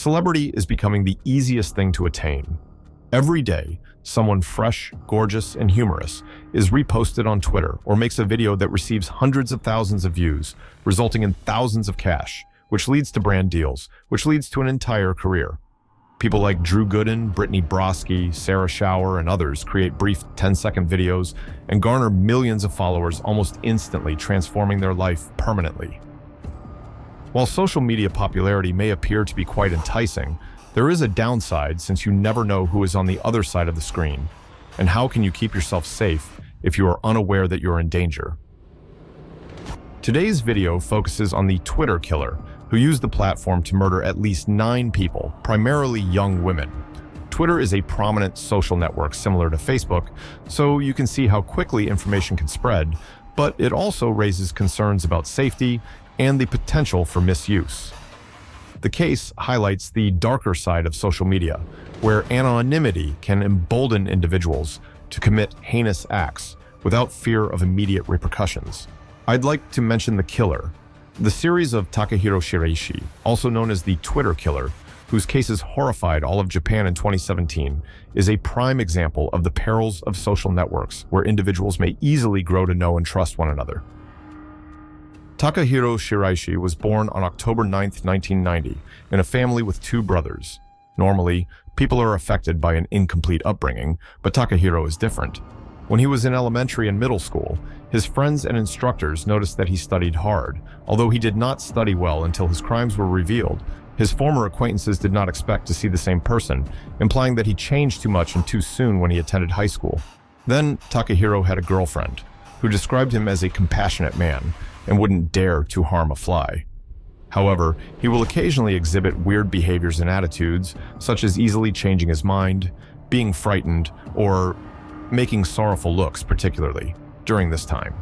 Celebrity is becoming the easiest thing to attain. Every day, someone fresh, gorgeous, and humorous is reposted on Twitter or makes a video that receives hundreds of thousands of views, resulting in thousands of cash, which leads to brand deals, which leads to an entire career. People like Drew Gooden, Brittany Broski, Sarah Schauer, and others create brief 10-second videos and garner millions of followers almost instantly, transforming their life permanently. While social media popularity may appear to be quite enticing, there is a downside since you never know who is on the other side of the screen. And how can you keep yourself safe if you are unaware that you're in danger? Today's video focuses on the Twitter killer, who used the platform to murder at least 9 people, primarily young women. Twitter is a prominent social network similar to Facebook, so you can see how quickly information can spread, but it also raises concerns about safety and the potential for misuse. The case highlights the darker side of social media, where anonymity can embolden individuals to commit heinous acts without fear of immediate repercussions. I'd like to mention the killer. The series of Takahiro Shiraishi, also known as the Twitter killer, whose cases horrified all of Japan in 2017, is a prime example of the perils of social networks where individuals may easily grow to know and trust one another. Takahiro Shiraishi was born on October 9, 1990, in a family with 2 brothers. Normally, people are affected by an incomplete upbringing, but Takahiro is different. When he was in elementary and middle school, his friends and instructors noticed that he studied hard. Although he did not study well until his crimes were revealed, his former acquaintances did not expect to see the same person, implying that he changed too much and too soon when he attended high school. Then, Takahiro had a girlfriend, who described him as a compassionate man and wouldn't dare to harm a fly. However, he will occasionally exhibit weird behaviors and attitudes, such as easily changing his mind, being frightened, or making sorrowful looks, particularly during this time.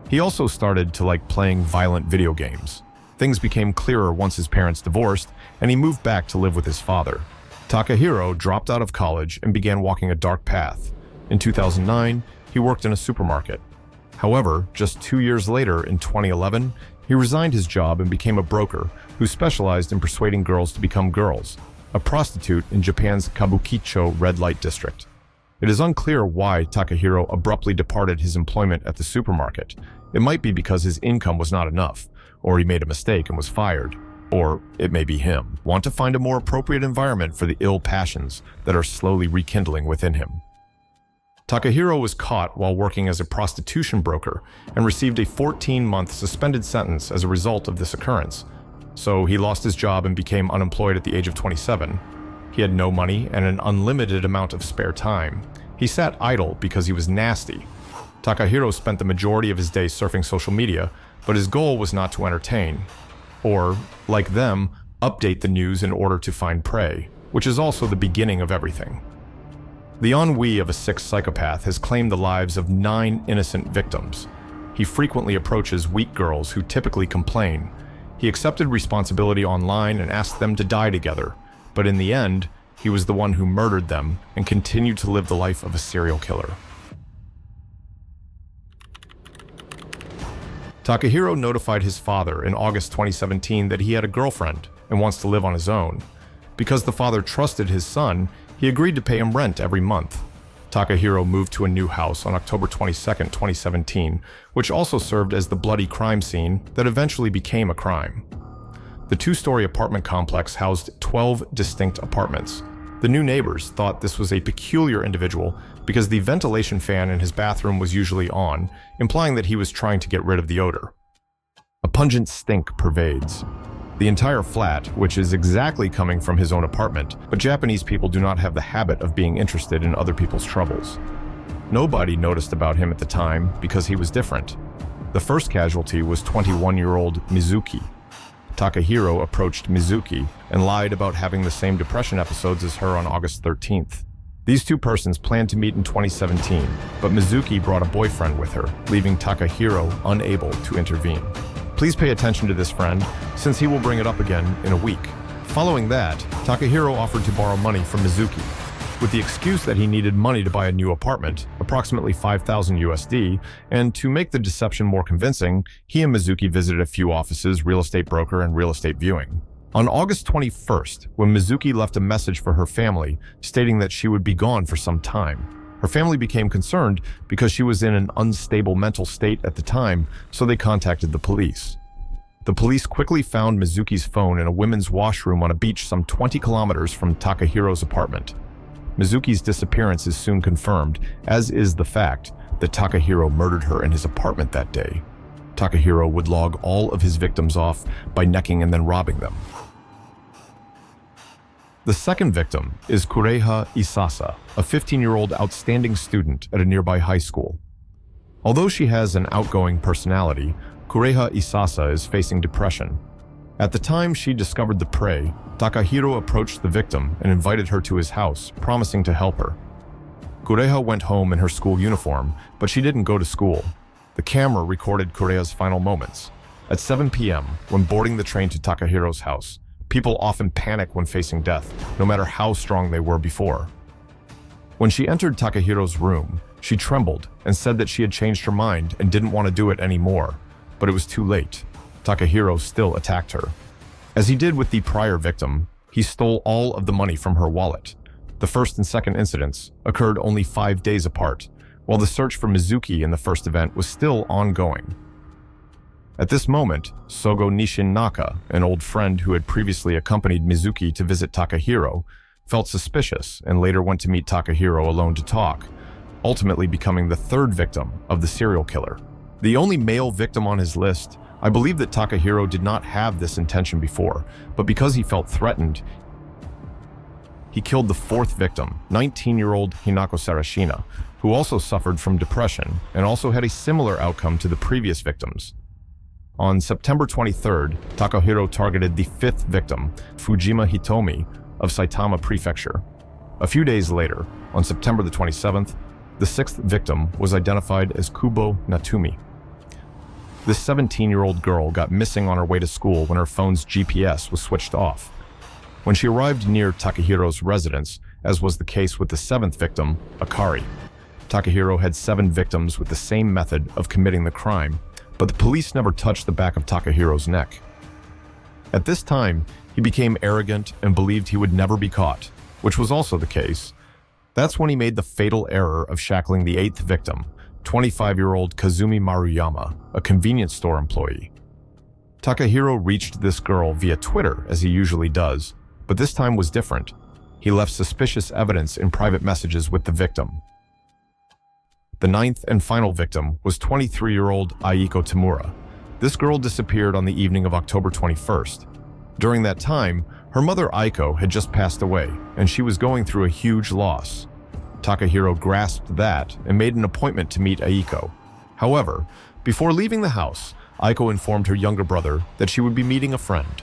He also started to like playing violent video games. Things became clearer once his parents divorced, and he moved back to live with his father. Takahiro dropped out of college and began walking a dark path. In 2009, he worked in a supermarket. However, just 2 years later, in 2011, he resigned his job and became a broker who specialized in persuading girls to become girls, a prostitute in Japan's Kabukicho red light district. It is unclear why Takahiro abruptly departed his employment at the supermarket. It might be because his income was not enough, or he made a mistake and was fired, or it may be him. Want to find a more appropriate environment for the ill passions that are slowly rekindling within him. Takahiro was caught while working as a prostitution broker and received a 14-month suspended sentence as a result of this occurrence. So he lost his job and became unemployed at the age of 27. He had no money and an unlimited amount of spare time. He sat idle because he was nasty. Takahiro spent the majority of his day surfing social media, but his goal was not to entertain, or, like them, update the news in order to find prey, which is also the beginning of everything. The ennui of a sick psychopath has claimed the lives of 9 innocent victims. He frequently approaches weak girls who typically complain. He accepted responsibility online and asked them to die together, but in the end, he was the one who murdered them and continued to live the life of a serial killer. Takahiro notified his father in August 2017 that he had a girlfriend and wants to live on his own. Because the father trusted his son, he agreed to pay him rent every month. Takahiro moved to a new house on October 22, 2017, which also served as the bloody crime scene that eventually became a crime. The 2-story apartment complex housed 12 distinct apartments. The new neighbors thought this was a peculiar individual because the ventilation fan in his bathroom was usually on, implying that he was trying to get rid of the odor. A pungent stink pervades the entire flat, which is exactly coming from his own apartment, but Japanese people do not have the habit of being interested in other people's troubles. Nobody noticed about him at the time because he was different. The first casualty was 21-year-old Mizuki. Takahiro approached Mizuki and lied about having the same depression episodes as her on August 13th. These 2 persons planned to meet in 2017, but Mizuki brought a boyfriend with her, leaving Takahiro unable to intervene. Please pay attention to this friend, since he will bring it up again in a week. Following that, Takahiro offered to borrow money from Mizuki. With the excuse that he needed money to buy a new apartment, approximately 5,000 USD, and to make the deception more convincing, he and Mizuki visited a few offices, real estate broker, and real estate viewing. On August 21st, when Mizuki left a message for her family stating that she would be gone for some time, her family became concerned because she was in an unstable mental state at the time, so they contacted the police. The police quickly found Mizuki's phone in a women's washroom on a beach some 20 kilometers from Takahiro's apartment. Mizuki's disappearance is soon confirmed, as is the fact that Takahiro murdered her in his apartment that day. Takahiro would log all of his victims off by necking and then robbing them. The second victim is Kureha Isasa, a 15-year-old outstanding student at a nearby high school. Although she has an outgoing personality, Kureha Isasa is facing depression. At the time she discovered the prey, Takahiro approached the victim and invited her to his house, promising to help her. Kureha went home in her school uniform, but she didn't go to school. The camera recorded Kureha's final moments. At 7 p.m., when boarding the train to Takahiro's house, people often panic when facing death, no matter how strong they were before. When she entered Takahiro's room, she trembled and said that she had changed her mind and didn't want to do it anymore, but it was too late. Takahiro still attacked her. As he did with the prior victim, he stole all of the money from her wallet. The first and second incidents occurred only 5 days apart, while the search for Mizuki in the first event was still ongoing. At this moment, Sogo Nishinnaka, an old friend who had previously accompanied Mizuki to visit Takahiro, felt suspicious and later went to meet Takahiro alone to talk, ultimately becoming the third victim of the serial killer. The only male victim on his list, I believe that Takahiro did not have this intention before, but because he felt threatened, he killed the fourth victim, 19-year-old Hinako Sarashina, who also suffered from depression and also had a similar outcome to the previous victims. On September 23rd, Takahiro targeted the fifth victim, Fujima Hitomi of Saitama Prefecture. A few days later, on September the 27th, the sixth victim was identified as Kubo Natumi. This 17-year-old girl got missing on her way to school when her phone's GPS was switched off. When she arrived near Takahiro's residence, as was the case with the seventh victim, Akari, Takahiro had 7 victims with the same method of committing the crime, but the police never touched the back of Takahiro's neck. At this time, he became arrogant and believed he would never be caught, which was also the case. That's when he made the fatal error of shackling the 8th victim, 25-year-old Kazumi Maruyama, a convenience store employee. Takahiro reached this girl via Twitter, as he usually does, but this time was different. He left suspicious evidence in private messages with the victim. The 9th and final victim was 23-year-old Aiko Tamura. This girl disappeared on the evening of October 21st. During that time, her mother Aiko had just passed away, and she was going through a huge loss. Takahiro grasped that and made an appointment to meet Aiko. However, before leaving the house, Aiko informed her younger brother that she would be meeting a friend.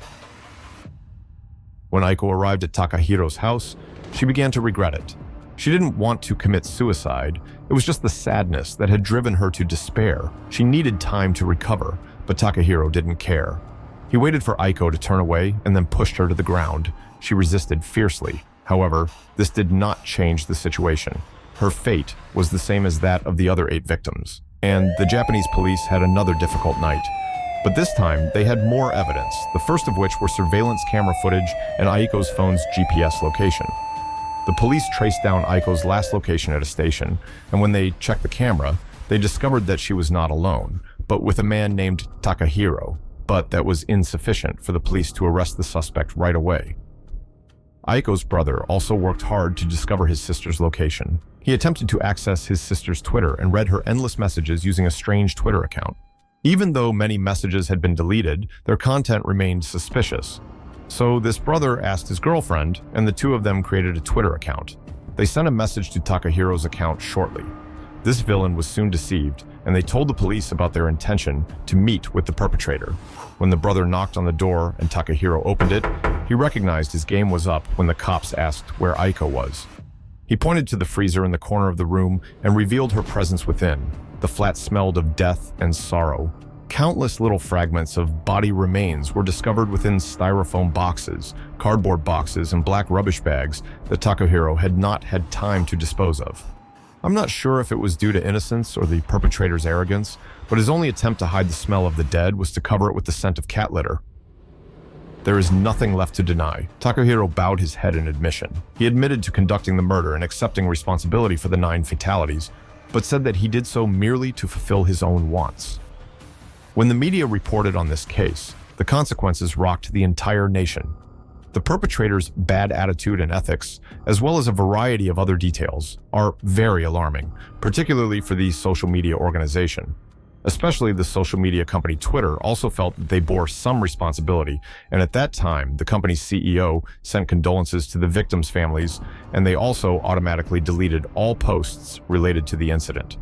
When Aiko arrived at Takahiro's house, she began to regret it. She didn't want to commit suicide. It was just the sadness that had driven her to despair. She needed time to recover, but Takahiro didn't care. He waited for Aiko to turn away and then pushed her to the ground. She resisted fiercely. However, this did not change the situation. Her fate was the same as that of the other 8 victims. And the Japanese police had another difficult night. But this time, they had more evidence, the first of which were surveillance camera footage and Aiko's phone's GPS location. The police traced down Aiko's last location at a station, and when they checked the camera, they discovered that she was not alone, but with a man named Takahiro, but that was insufficient for the police to arrest the suspect right away. Aiko's brother also worked hard to discover his sister's location. He attempted to access his sister's Twitter and read her endless messages using a strange Twitter account. Even though many messages had been deleted, their content remained suspicious. So this brother asked his girlfriend, and the two of them created a Twitter account. They sent a message to Takahiro's account shortly. This villain was soon deceived, and they told the police about their intention to meet with the perpetrator. When the brother knocked on the door and Takahiro opened it, he recognized his game was up when the cops asked where Aiko was. He pointed to the freezer in the corner of the room and revealed her presence within. The flat smelled of death and sorrow. Countless little fragments of body remains were discovered within styrofoam boxes, cardboard boxes, and black rubbish bags that Takahiro had not had time to dispose of. I'm not sure if it was due to innocence or the perpetrator's arrogance, but his only attempt to hide the smell of the dead was to cover it with the scent of cat litter. There is nothing left to deny. Takahiro bowed his head in admission. He admitted to conducting the murder and accepting responsibility for the 9 fatalities, but said that he did so merely to fulfill his own wants. When the media reported on this case, the consequences rocked the entire nation. The perpetrator's bad attitude and ethics, as well as a variety of other details, are very alarming, particularly for the social media organization. Especially the social media company Twitter also felt that they bore some responsibility, and at that time, the company's CEO sent condolences to the victims' families, and they also automatically deleted all posts related to the incident.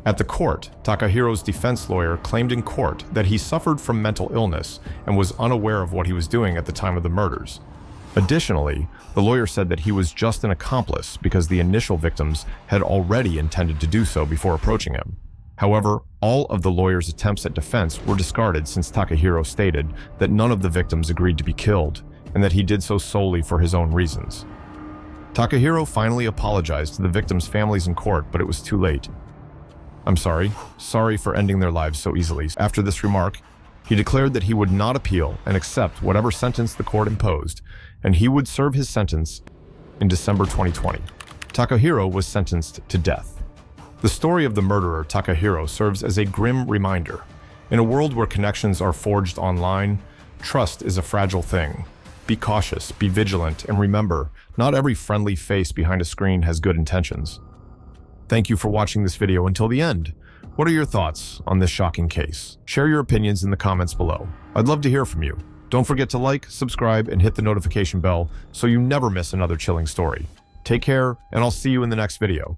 At the court, Takahiro's defense lawyer claimed in court that he suffered from mental illness and was unaware of what he was doing at the time of the murders. Additionally, the lawyer said that he was just an accomplice because the initial victims had already intended to do so before approaching him. However, all of the lawyer's attempts at defense were discarded since Takahiro stated that none of the victims agreed to be killed and that he did so solely for his own reasons. Takahiro finally apologized to the victims' families in court, but it was too late. "I'm sorry for ending their lives so easily." After this remark, he declared that he would not appeal and accept whatever sentence the court imposed, and he would serve his sentence in December 2020. Takahiro was sentenced to death. The story of the murderer Takahiro serves as a grim reminder. In a world where connections are forged online, trust is a fragile thing. Be cautious, be vigilant, and remember, not every friendly face behind a screen has good intentions. Thank you for watching this video until the end. What are your thoughts on this shocking case? Share your opinions in the comments below. I'd love to hear from you. Don't forget to like, subscribe, and hit the notification bell so you never miss another chilling story. Take care, and I'll see you in the next video.